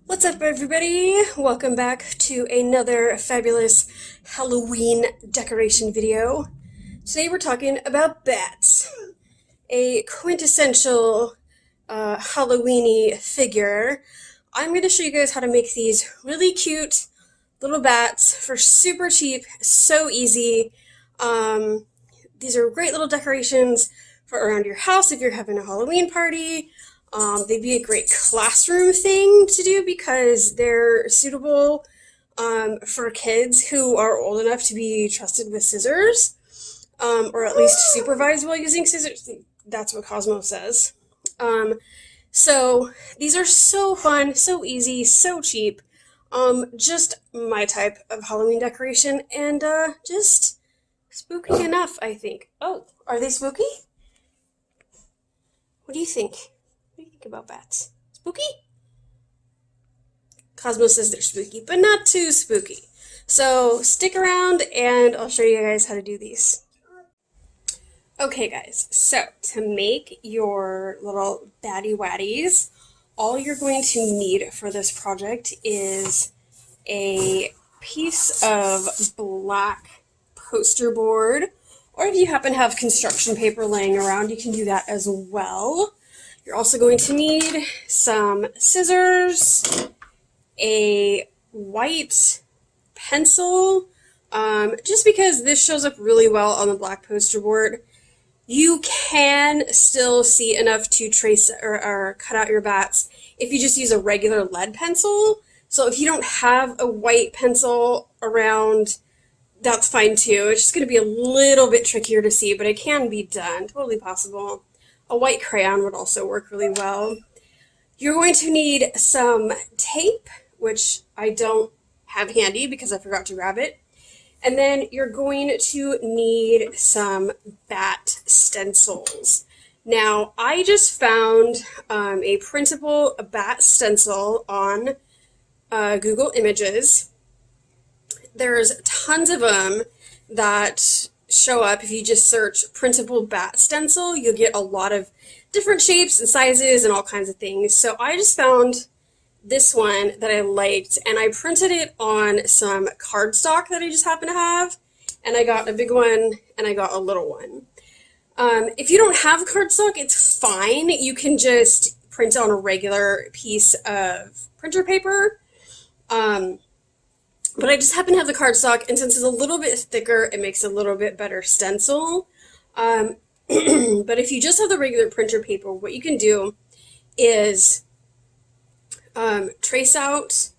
What's up, everybody? Welcome back to another fabulous Halloween decoration video. Today we're talking about bats, a quintessential Halloweeny figure. I'm going to show you guys how to make these really cute little bats for super cheap, so easy. These are great little decorations for around your house if you're having a Halloween party. They'd be a great classroom thing to do because they're suitable for kids who are old enough to be trusted with scissors, or at least supervised while using scissors. That's what Cosmo says. So these are so fun, so easy, so cheap. Just my type of Halloween decoration, and just spooky enough, I think. Oh, are they spooky? What do you think? What do you think about bats? Spooky? Cosmo says they're spooky, but not too spooky. So stick around and I'll show you guys how to do these. Okay guys, so to make your little batty waddies, all you're going to need for this project is a piece of black poster board, or if you happen to have construction paper laying around, you can do that as well. You're also going to need some scissors, a white pencil, just because this shows up really well on the black poster board. You can still see enough to trace or cut out your bats if you just use a regular lead pencil. So if you don't have a white pencil around, that's fine too. It's just going to be a little bit trickier to see, but it can be done. Totally possible. A white crayon would also work really well. You're going to need some tape, which I don't have handy because I forgot to grab it. And then you're going to need some bat stencils. Now, I just found a printable bat stencil on Google Images. There's tons of them that show up. If you just search printable bat stencil, you'll get a lot of different shapes and sizes and all kinds of things. So I just found this one that I liked, and I printed it on some cardstock that I just happen to have, and I got a big one and I got a little one. If you don't have cardstock, it's fine. You can just print on a regular piece of printer paper. But I just happen to have the cardstock, and since it's a little bit thicker, it makes a little bit better stencil. But if you just have the regular printer paper, what you can do is trace out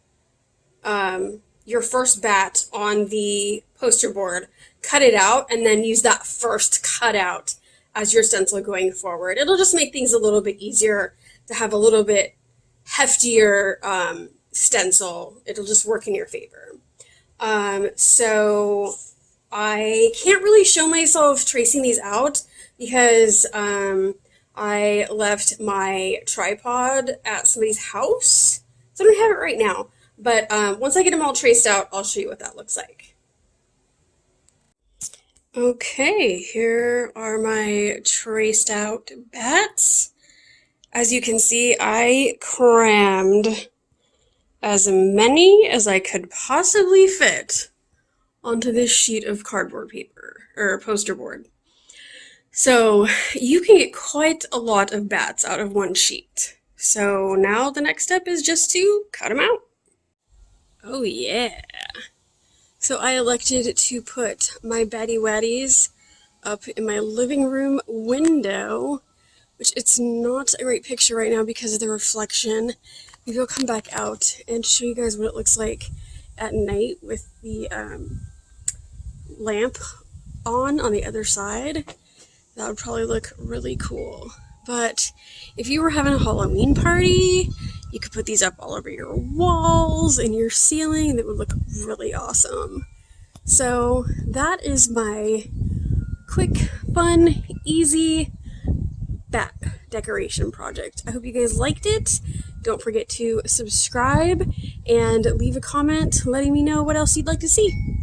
your first bat on the poster board, cut it out, and then use that first cutout as your stencil going forward. It'll just make things a little bit easier to have a little bit heftier stencil. It'll just work in your favor. So I can't really show myself tracing these out because I left my tripod at somebody's house, so I don't have it right now. But once I get them all traced out, I'll show you what that looks like. Okay, here are my traced out bats. As you can see, I crammed as many as I could possibly fit onto this sheet of cardboard paper, or poster board. So you can get quite a lot of bats out of one sheet. So now the next step is just to cut them out. Oh yeah. So I elected to put my batty waddies up in my living room window, which it's not a great picture right now because of the reflection. Maybe I'll come back out and show you guys what it looks like at night with the lamp on the other side. That would probably look really cool. But if you were having a Halloween party, you could put these up all over your walls and your ceiling. That would look really awesome. So that is my quick, fun, easy bat decoration project. I hope you guys liked it. Don't forget to subscribe and leave a comment letting me know what else you'd like to see.